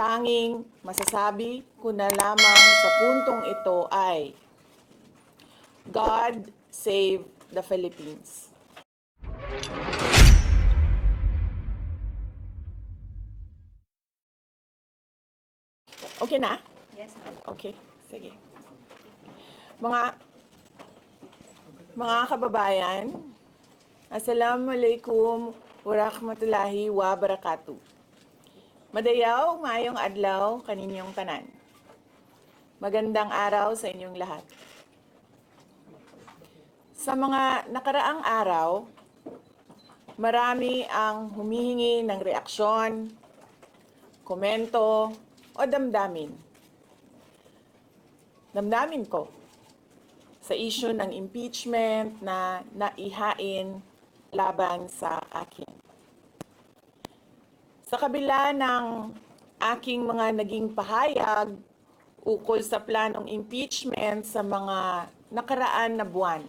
tanging masasabi ko na lamang sa puntong ito ay God save the Philippines. Okay na? Yes, ma'am. Okay, sige. Mga kababayan, Assalamualaikum warahmatullahi wabarakatuh. Madayaw, maayong adlaw kaninyong tanan. Magandang araw sa inyong lahat. Sa mga nakaraang araw, marami ang humihingi ng reaksyon, komento, o damdamin. Damdamin ko sa issue ng impeachment na naihain laban sa akin. Sa kabila ng aking mga naging pahayag ukol sa planong impeachment sa mga nakaraan na buwan,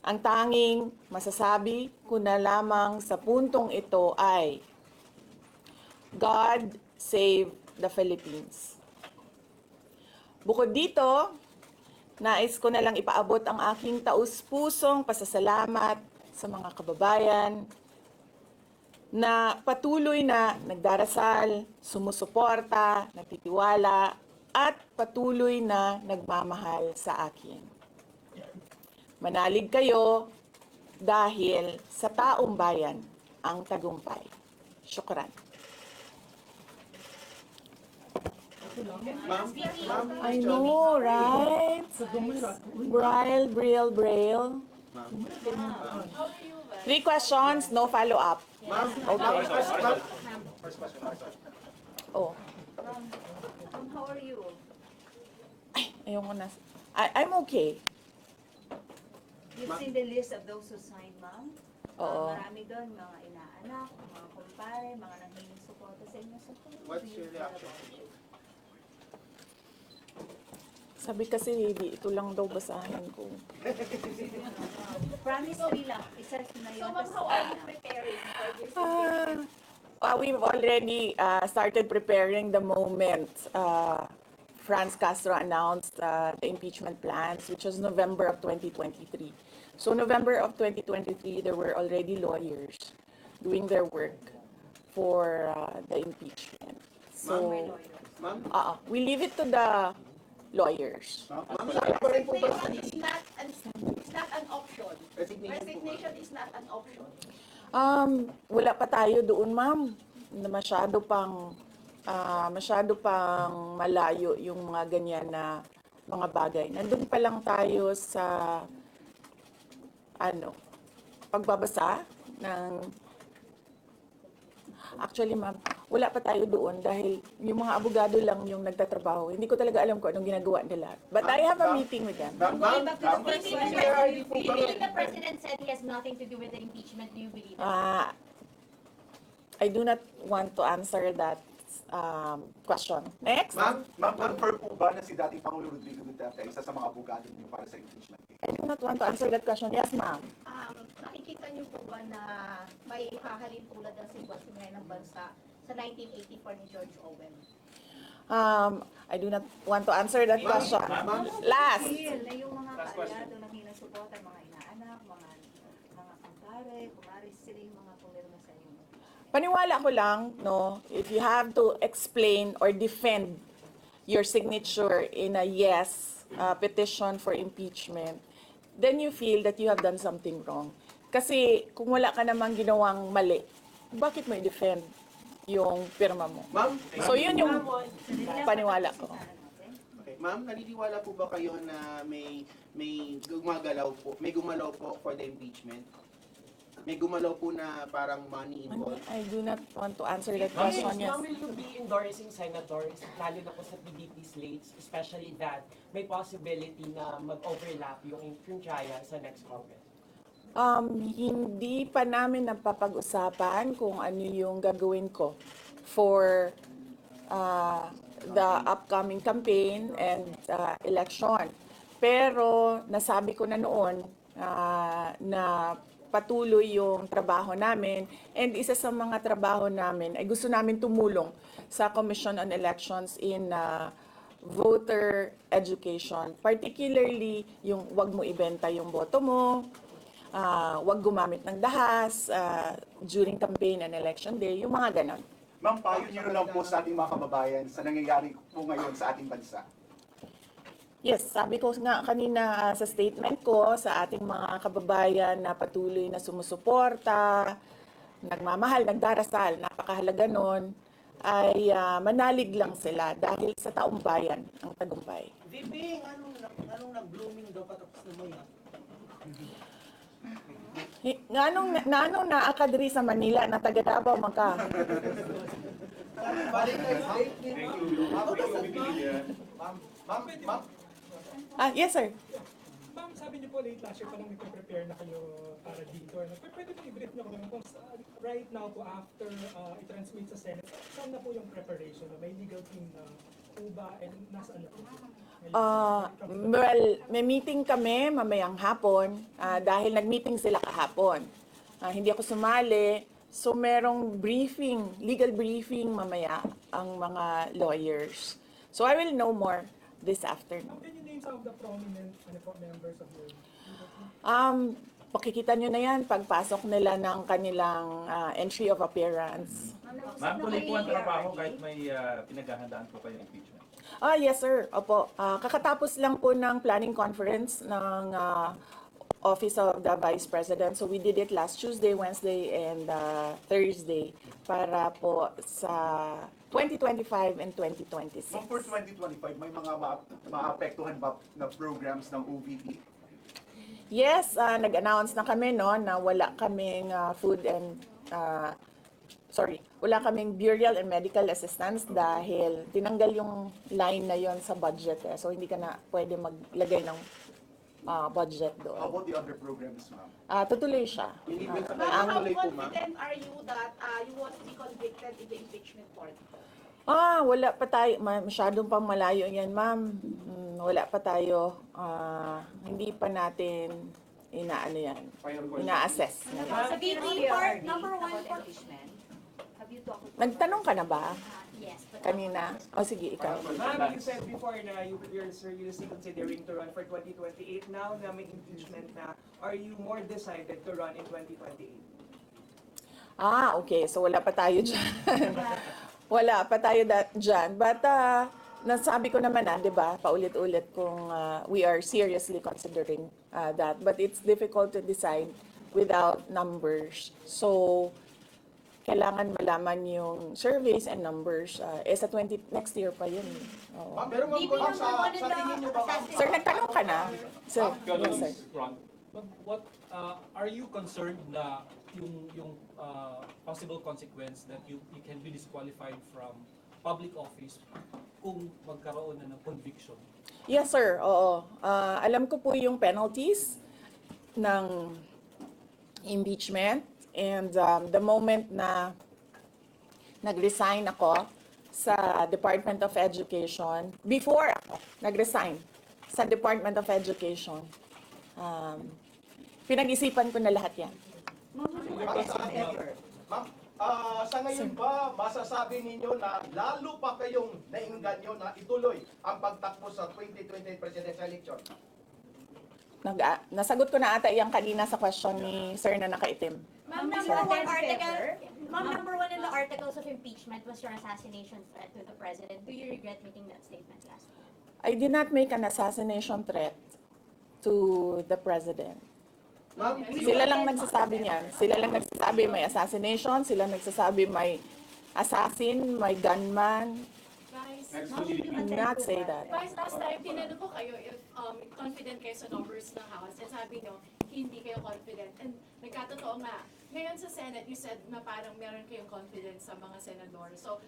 ang tanging masasabi ko na lamang sa puntong ito ay God save the Philippines. Bukod dito, nais ko na lang ipaabot ang aking taus-pusong pasasalamat sa mga kababayan na patuloy na nagdarasal, sumusuporta, nagtitiwala, at patuloy na nagmamahal sa akin. Manalig kayo dahil sa taong bayan ang tagumpay. Syukran. I know, right? Braille. 3 questions, no follow-up. Okay. Oh. How are you? Ay, ayoko na. I'm okay. You've seen the list of those who signed, ma'am? Oo. Marami doon, mga inaanak, mga kumpare, mga nanghiling suporta sa inyo. So, What's your reaction? Sabi kasi, ito lang daw basahin ko. Promise 3 lang. Isa na yun. So, how are you preparing for this? We've already started preparing the moment Franz Castro announced the impeachment plans, which was November of 2023. So November of 2023, there were already lawyers doing their work for the impeachment. So Ma'am? we leave it to the lawyers. Resignation is not an option. Resignation is not an option. Wala pa tayo doon, ma'am. Na masyado pang malayo yung mga ganyan na mga bagay. Nandun pa lang tayo sa pagbabasa ng actually, ma'am, wala pa tayo doon dahil yung mga abogado lang yung nagtatrabaho. Hindi ko talaga alam kung anong ginagawa nila. But I have a meeting with them. Going back to the president, the president said he has nothing to do with the impeachment. Do you believe that? I do not want to answer that question. Next. Ma'am, confirm po ba na si dating Pangulo Rodrigo Duterte isa sa mga abogado niyo para sa impeachment? I do not want to answer that question. Yes, ma'am. Nakikita niyo po ba na may hahalin tulad ng sitwasyon ngayon ng bansa sa 1984 ni George Orwell? I do not want to answer that question. Last. Na yung mga kaalyado, nanghiling suporta, mga inaanak, mga kumpare, kumari, sila yung mga pumirma sa inyo. Paniwala ko lang, no, if you have to explain or defend your signature in a yes petition for impeachment, then you feel that you have done something wrong. Kasi kung wala ka namang ginawang mali, bakit mo i-defend yung pirma mo? Ma'am? So yun yung paniwala ko. Okay. Ma'am, naniniwala po ba kayo na may gumalaw po for the impeachment? May gumalaw po na parang money involved? I do not want to answer that question. Yes. Ma'am, will you be endorsing senators, lalo na po sa PDP slates, especially that may possibility na mag-overlap yung trial sa next Congress? Hindi pa namin napapag-usapan kung ano yung gagawin ko for the upcoming campaign and election. Pero nasabi ko na noon na patuloy yung trabaho namin, and isa sa mga trabaho namin ay gusto namin tumulong sa Commission on Elections in voter education. Particularly, yung wag mo ibenta yung boto mo, wag gumamit ng dahas during campaign and election day, yung mga ganon. Ma'am, payo niyo na lang po sa ating mga kababayan sa nangyayari po ngayon sa ating bansa. Yes, sabi ko nga kanina sa statement ko sa ating mga kababayan na patuloy na sumusuporta, nagmamahal, nagdarasal, napakahalaga nun, ay manalig lang sila dahil sa taong bayan ang tagumpay. Bibing, anong nag-blooming daw patapos na mo yan? Nanong naakadri sa Manila na taga Davao man ka? Ma'am, Yes sir. Ma'am, sabi niyo po late last year pa lang nagpe-prepare na kayo para dito. Pwede po i-brief niyo kung right now po after i-transmit sa Senate, saan na po yung preparation? May legal team na po ba and nasaan na po? Well, may meeting kami mamayang hapon dahil nag-meeting sila kahapon. Hindi ako sumali, so merong briefing, legal briefing mamaya ang mga lawyers. So I will know more this afternoon. Can you name some of the prominent members of your legal team? Pakikita nyo na yan pagpasok nila ng kanilang entry of appearance. Ma'am, tuloy po ang trabaho kahit may pinaghahandaan po kayong impeachment. Yes sir, opo. Kakatapos lang po ng planning conference ng Office of the Vice President. So we did it last Tuesday, Wednesday, and Thursday para po sa 2025 and 2026. Ma'am, for 2025, may mga maapektuhan ba na programs ng OVP? Yes, nag-announce na kami no na wala kaming wala kaming burial and medical assistance dahil tinanggal yung line na yon sa budget So hindi ka na pwede maglagay ng budget How doon. about the other programs, ma'am? Tutuloy siya. How confident are you that you won't be convicted in the impeachment court? Wala pa tayo, masyadong pang malayo yan, ma'am. Wala pa tayo, hindi pa natin ina-assess. Sa BP part, number one for impeachment. Have you talked to Nagtanong ka na ba Yes. But kanina? O sige, ikaw. Ma'am, you said before na you're seriously considering to run for 2028. Now na may impeachment na, are you more decided to run in 2028? Okay. So wala pa tayo dyan. Wala pa tayo dyan. But nasabi ko naman di ba, paulit-ulit kung we are seriously considering that. But it's difficult to decide without numbers. So, kailangan malaman yung surveys and numbers. Sa next year pa yun. Oo. ma'am, pero ma'am, sa tingin niyo ba, ma'am, Sir, nagtanong ka na? Sir, yes, sir. What are you concerned na yung possible consequence that you can be disqualified from public office kung magkaroon na ng conviction? Yes, sir. Oo. Alam ko po yung penalties ng impeachment. And the moment na nag-resign ako sa Department of Education, before ako nag-resign sa Department of Education, pinag-isipan ko na lahat yan. ma'am, sa ngayon ba, masasabi ninyo na lalo pa kayong nainganyo na ituloy ang pagtakbo sa 2028 presidential election? Nasagot ko na ata yan kanina sa question ni Sir na nakaitim. Ma'am, number one in the articles of impeachment was your assassination threat to the president. Do you regret making that statement last week? I did not make an assassination threat to the president. Ma'am, Sila lang nagsasabi niyan. Sila lang nagsasabi may assassination, sila nagsasabi may assassin, may gunman. Do not say that. Vice, last time, tinanong ko kayo if confident kayo sa numbers ng House. And sabi nyo, hindi kayo confident. And nagkatotoo nga, ngayon sa Senate, you said na parang meron kayong confidence sa mga senador. So,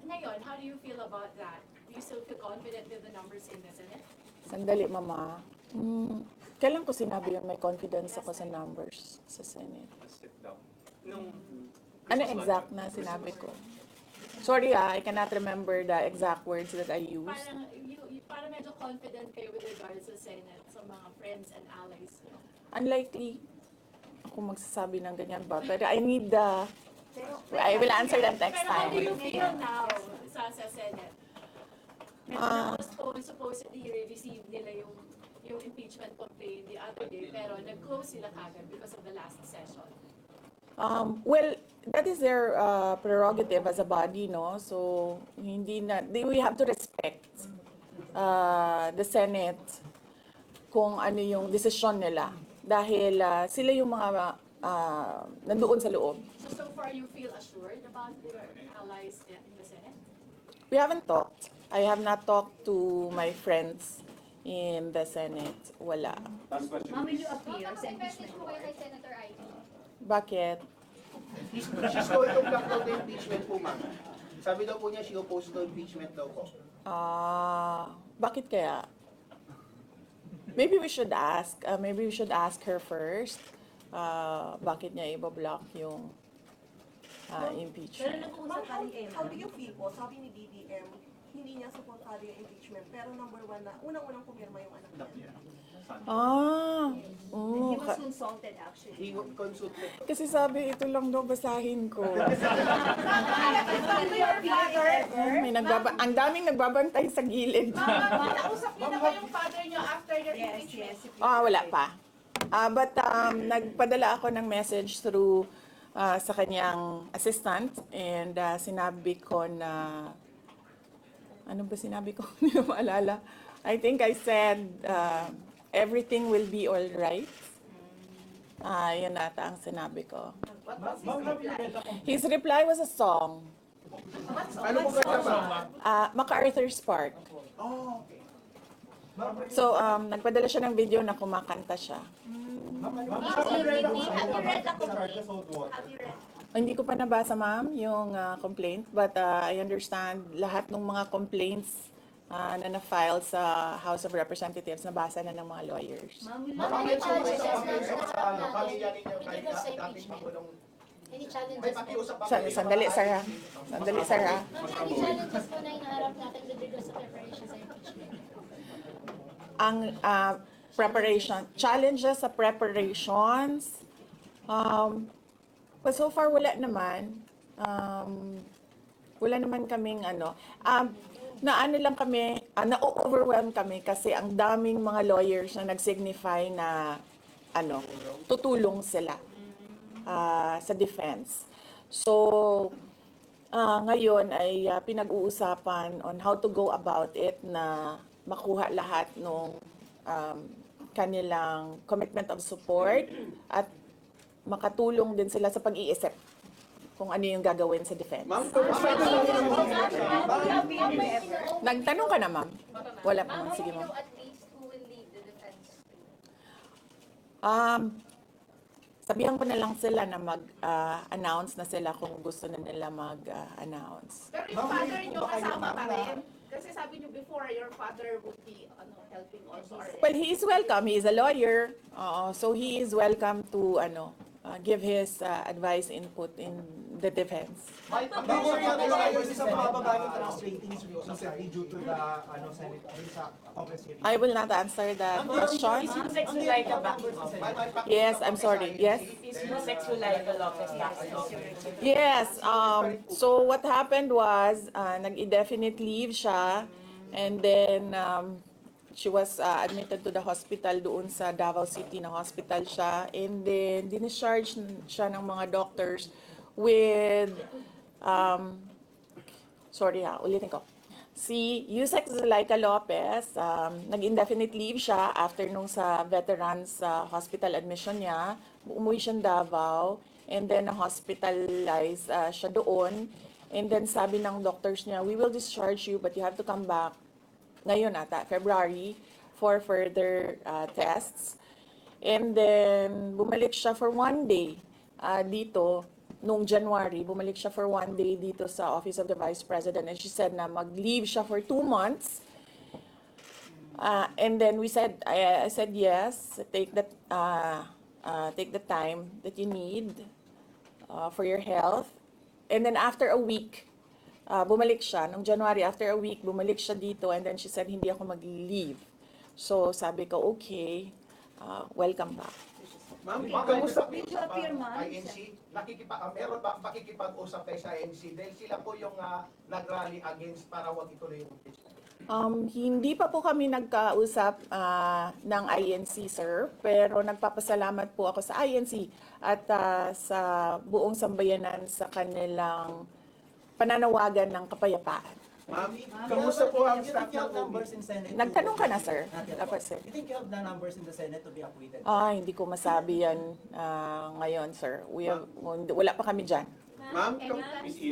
ngayon, how do you feel about that? Do you still feel confident with the numbers in the Senate? Sandali, Mama. Kailan ko sinabi yung may confidence ako sa numbers sa Senate? Sit down. Ano exact na sinabi ko? Sorry I cannot remember the exact words that I used. Parang medyo confident kayo with regards sa Senate, sa mga friends and allies nyo. Unlikely ako magsasabi ng ganyan ba? Pero I need the I will answer that next Pero how do you time. feel now sa Senate? Supposedly receive nila yung impeachment complaint the other day, pero nag-close sila kagad because of the last session. Well, that is their prerogative as a body, no? So, we have to respect the Senate kung ano yung desisyon nila. Dahil sila yung mga nandoon sa loob. So far you feel assured about your allies in the Senate? We haven't talked. I have not talked to my friends in the Senate. Wala. Last question. Ma'am, will you appear sa Message impeachment po kayo court? kay Senator Ivy. Bakit? She's going to block out the impeachment po, ma'am. Sabi daw po niya, she opposed the impeachment daw po. Bakit kaya? Maybe we should ask. Maybe we should ask her first. Bakit niya ibablock yung impeachment? Ma'am, how do you feel po? Sabi ni BBM, hindi niya supportado yung impeachment, pero number one na, unang-unang pumirma yung anak niya. He was consulted actually. He consulted. Kasi sabi, ito lang daw basahin ko. Ang daming nagbabantay sa gilid. Nakausap niyo na ba yung father niyo after your impeachment? Wala pa. But nagpadala ako ng message through sa kanyang assistant and sinabi ko na, ano ba sinabi ko? Hindi ko maalala. I think I said, everything will be all right. Yun ata ang sinabi ko. His reply was a song. Ano po kanta ba? MacArthur's Park. Oh, okay. So, nagpadala siya ng video na kumakanta siya. Have you read the complaint? Have you read? Hindi ko pa nabasa, ma'am, yung complaint. But I understand lahat ng mga complaints na na-file sa House of Representatives, nabasa na ng mga lawyers. Any challenges na Pamilya ninyo hindi kahit ko sa dating impeachment? Pangulong Any may challenges po? pakiusap ba? Sandali, Sarah. Sandali, Sarah. Any challenges po na hinaharap natin with regards sa preparation sa impeachment? Ang preparation, challenges sa preparations, but so far wala naman. Wala naman kaming lang kami, na-overwhelm kami kasi ang daming mga lawyers na nag-signify na tutulong sila sa defense. So, ngayon ay pinag-uusapan on how to go about it na makuha lahat ng kanilang commitment of support at makatulong din sila sa pag-iisip kung ano yung gagawin sa defense. Nagtanong ka na, ma'am? Wala pa, ma'am. Sige, ma'am. At least who will lead the defense? Sabihan ko na lang sila na mag-announce na sila kung gusto na nila mag-announce. Pero yung father niyo kasama pa rin? Kasi sabi niyo before, your father would be helping also. Well, he is welcome. He is a lawyer. So he is welcome to give his advice, input in the defense. Sa mababa yung trust ratings recently due to the Senate sa Congress hearing. I will not answer that question. Is Yusek Zulaika back in office? Yes, I'm sorry. Yes. Is Yusek Zulaika Lopez back in office? Yes. So what happened was, nag-indefinite leave siya, and then she was admitted to the hospital doon sa Davao City na hospital siya, and then discharge siya ng mga doctors with, ulitin ko. Si Yusek Zulaika Lopez, nag-indefinite leave siya after nung sa veterans hospital admission niya. Umuwi siya ng Davao, and then hospitalized siya doon. And then sabi ng doctors niya, we will discharge you but you have to come back ngayon ata, February, for further tests. And then bumalik siya for 1 day dito. Noong January, bumalik siya for 1 day dito sa Office of the Vice President, and she said na mag-leave siya for 2 months. And then I said yes, take the time that you need for your health. And then after a week, bumalik siya. Noong January, after a week, bumalik siya dito, and then she said, hindi ako mag-leave. So sabi ko, okay, welcome back. Ma'am, Okay. kamusta po Did you sa appear, ma'am? INC? Meron ba pakikipag-usap kayo sa INC? Dahil sila po yung nag-rally against para wag ituloy yung impeachment. Hindi pa po kami nagkausap ng INC, sir, pero nagpapasalamat po ako sa INC at sa buong sambayanan sa kanilang pananawagan ng kapayapaan. Ma'am, kamusta po ang You staff think you have ng numbers in Senate? Nagtanong ka na, sir? Not yet. Dapat, sir. You think you have the numbers in the Senate to be acquitted? Hindi ko masabi yan ngayon, sir. Wala pa kami dyan. Ma'am,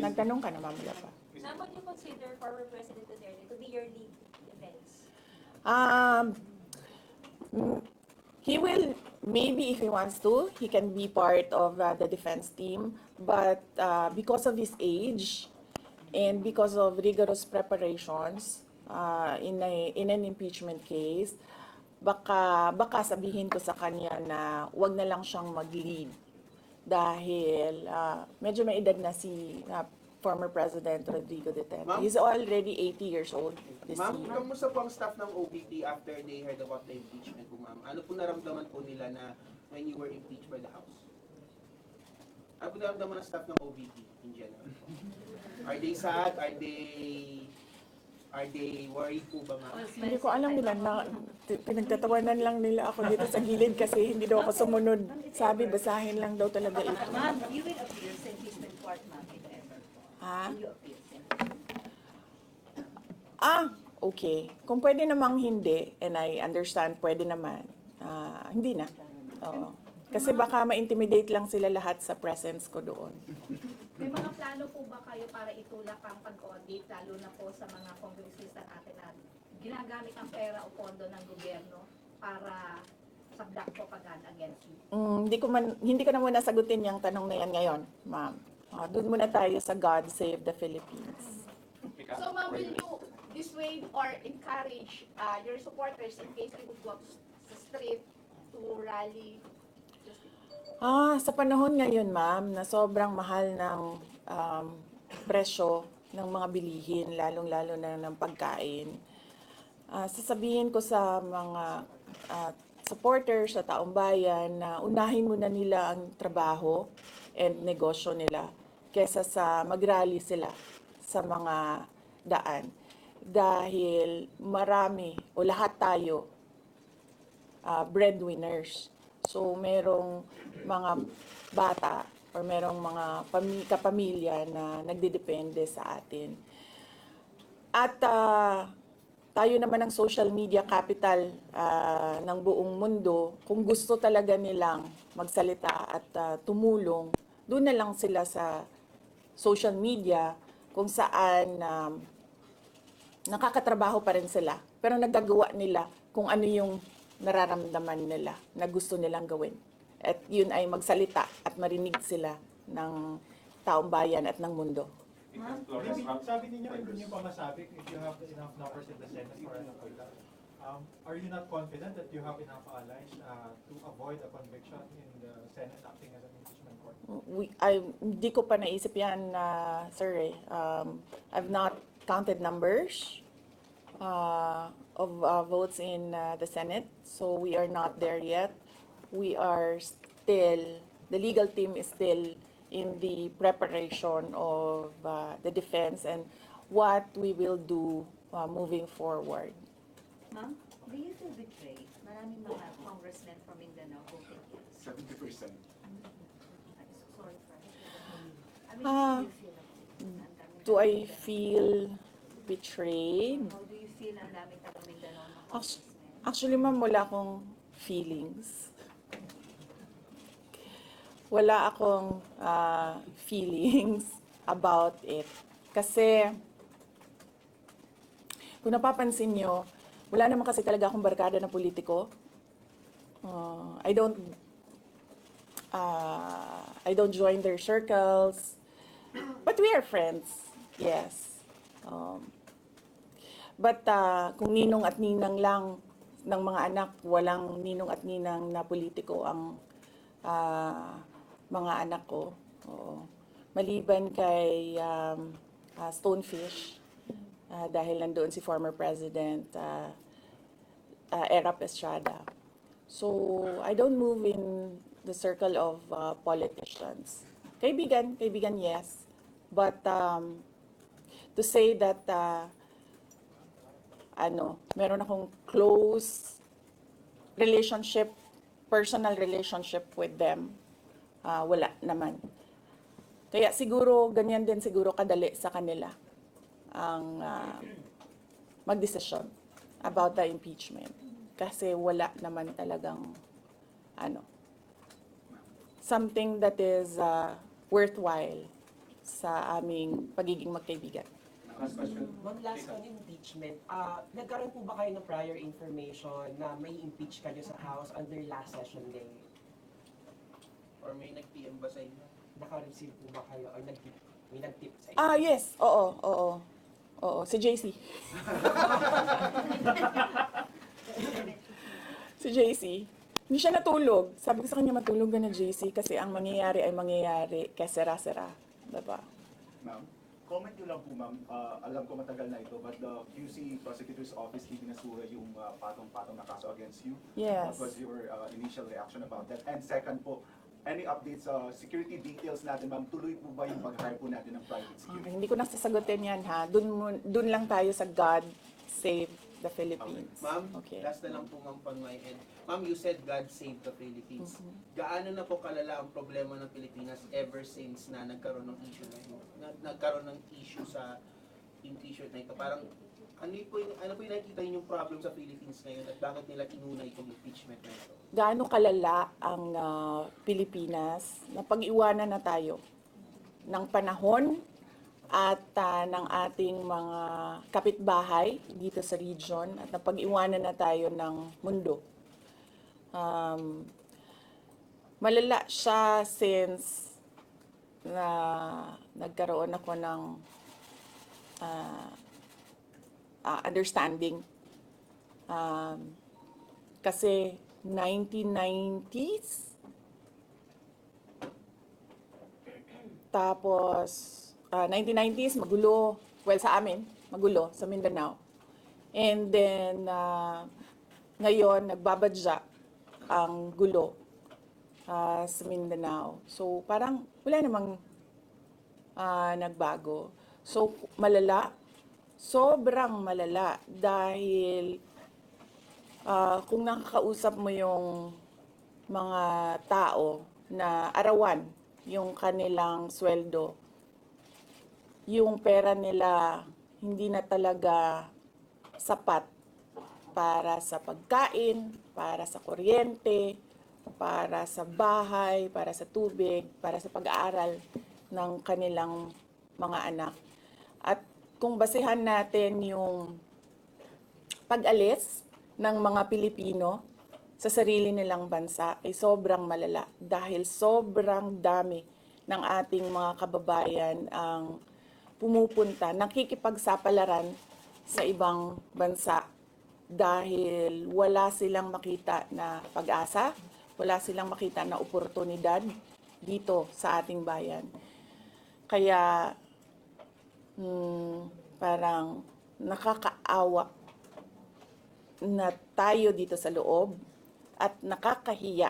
Nagtanong ka na, ma'am. Wala pa. Ma'am, would you consider former President Duterte to be your lead defense? He will, maybe if he wants to, he can be part of the defense team. But because of his age and because of rigorous preparations in an impeachment case, baka sabihin ko sa kanya na wag na lang siyang mag-lead dahil medyo may edad na si former President Rodrigo Duterte. Ma'am? He's already 80 years old this Ma'am, year. kamusta po ang staff ng OBP after they heard about the impeachment po, ma'am? Ano po naramdaman po nila na when you were impeached by the House? Ano po naramdaman ng staff ng OBP in general? Are they sad? Are they worried po ba, ma'am? Hindi ko alam nila na pinagtatawanan lang nila ako dito sa gilid kasi hindi daw ako sumunod. Sabi, basahin lang daw talaga ito. Ma'am, you will appear sa impeachment court, ma'am, if ever. Ha? Will you appear sa Okay. Kung pwede namang hindi, and I understand, pwede naman, hindi na. Oo. Kasi baka ma-intimidate lang sila lahat sa presence ko doon. May mga plano po ba kayo para itulak ang pag-audit, lalo na po sa mga kongresista natin na ginagamit ang pera o pondo ng gobyerno para sa black propaganda against you? Hindi ko na muna sagutin yung tanong na yan ngayon, ma'am. Doon muna tayo sa God Save the Philippines. So ma'am, will you dissuade or encourage your supporters in case they would go sa street to rally? Sa panahon ngayon, ma'am, na sobrang mahal ng presyo ng mga bilihin, lalong-lalo na ng pagkain, sasabihin ko sa mga supporters sa taong bayan na unahin muna nila ang trabaho and negosyo nila kesa sa mag-rally sila sa mga daan. Dahil marami o lahat tayo breadwinners. So, merong mga bata or merong mga kapamilya na nagdidepende sa atin. At tayo naman ang social media capital ng buong mundo. Kung gusto talaga nilang magsalita at tumulong, doon na lang sila sa social media kung saan nakakatrabaho pa rin sila. Pero nagagawa nila kung ano yung nararamdaman nila na gusto nilang gawin. At yun ay magsalita at marinig sila ng taong bayan at ng mundo. Ma'am, sabi ninyo, hindi nyo pa masabi if you have enough numbers in the Senate for an acquittal. Are you not confident that you have enough allies to avoid a conviction in the Senate acting as an impeachment court? Hindi ko pa naisip yan, sir. I've not counted numbers of votes in the Senate, so we are not there yet. We are still, the legal team is still in the preparation of the defense and what we will do moving forward. Ma'am, do you feel betrayed? Maraming mga congressmen from Mindanao voted yes. 70%. I'm so sorry for it. I mean, Ah, do you feel like Do I feel betrayed? How do you feel ang daming taga Mindanao na congressmen? Actually, ma'am, wala akong feelings. Wala akong feelings about it. Kasi, kung napapansin nyo, wala naman kasi talaga akong barkada na politiko. I don't join their circles. But we are friends, yes. But kung ninong at ninang lang ng mga anak, walang ninong at ninang na politiko ang mga anak ko. Oo. Maliban kay Stonefish, dahil nandoon si former President Erap Estrada. So, I don't move in the circle of politicians. Kaibigan, yes. But to say that meron akong close relationship, personal relationship with them, wala naman. Kaya siguro, ganyan din siguro kadali sa kanila ang magdesisyon about the impeachment. Kasi wala naman talagang something that is worthwhile sa aming pagiging magkaibigan. Last question. Ma'am, last on impeachment, nagkaroon po ba kayo ng prior information na may impeach kayo sa House on their last session day? Or may nag-PM ba sa inyo? Naka-receive po ba kayo or may nag-tip sa inyo? Yes. Oo. Si JC. Si JC. Hindi siya natulog. Sabi ko sa kanya, matulog ka na, JC, kasi ang mangyayari ay mangyayari kaya sera-sera. Diba? Ma'am, comment nyo lang po, ma'am. Alam ko matagal na ito, but the QC Prosecutor's Office ibinasura yung patong-patong na kaso against you. Yes. What was your initial reaction about that? And second po, any updates sa security details natin, ma'am? Tuloy po ba yung pag-hire po natin ng private security? Okay, hindi ko na sasagutin yan, ha? Dun lang tayo sa God Save the Philippines. Okay. Ma'am, Okay. last na lang po ma'am on my end. Ma'am, you said God save the Philippines. Gaano na po kalala ang problema ng Pilipinas ever since na nagkaroon ng issue na ito? Nagkaroon ng issue sa impeachment na ito? Parang ano po yung nakikita niyo yung problem sa Philippines ngayon at bakit nila inuna itong impeachment na ito? Gaano kalala ang Pilipinas na pag-iwanan na tayo ng panahon at ng ating mga kapitbahay dito sa region at napag-iwanan na tayo ng mundo. Malala siya since na nagkaroon ako ng understanding. Kasi 1990s, tapos 1990s, magulo. Well, sa amin, magulo, sa Mindanao. And then, ngayon, nagbabadya ang gulo sa Mindanao. So, parang wala namang nagbago. So, malala. Sobrang malala. Dahil kung nakakausap mo yung mga tao na arawan yung kanilang sweldo, yung pera nila hindi na talaga sapat para sa pagkain, para sa kuryente, para sa bahay, para sa tubig, para sa pag-aaral ng kanilang mga anak. At kung basehan natin yung pag-alis ng mga Pilipino sa sarili nilang bansa ay sobrang malala dahil sobrang dami ng ating mga kababayan ang pumupunta, nakikipagsapalaran sa ibang bansa dahil wala silang makita na pag-asa, wala silang makita na oportunidad dito sa ating bayan. Kaya parang nakakaawa na tayo dito sa loob at nakakahiya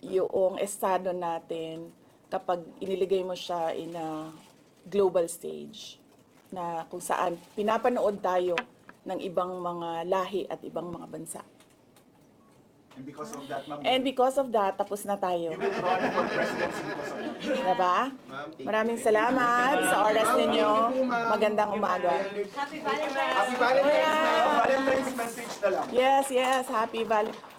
yung estado natin kapag iniligay mo siya in a global stage na kung saan pinapanood tayo ng ibang mga lahi at ibang mga bansa. And because of that, ma'am, And because of that, tapos na tayo. you will run for presidency because of that. Diba? Maraming salamat sa oras ninyo. Magandang umaga. Happy Valentine's! Happy Valentine's! Valentine's message na lang. Yes, happy Valentine's.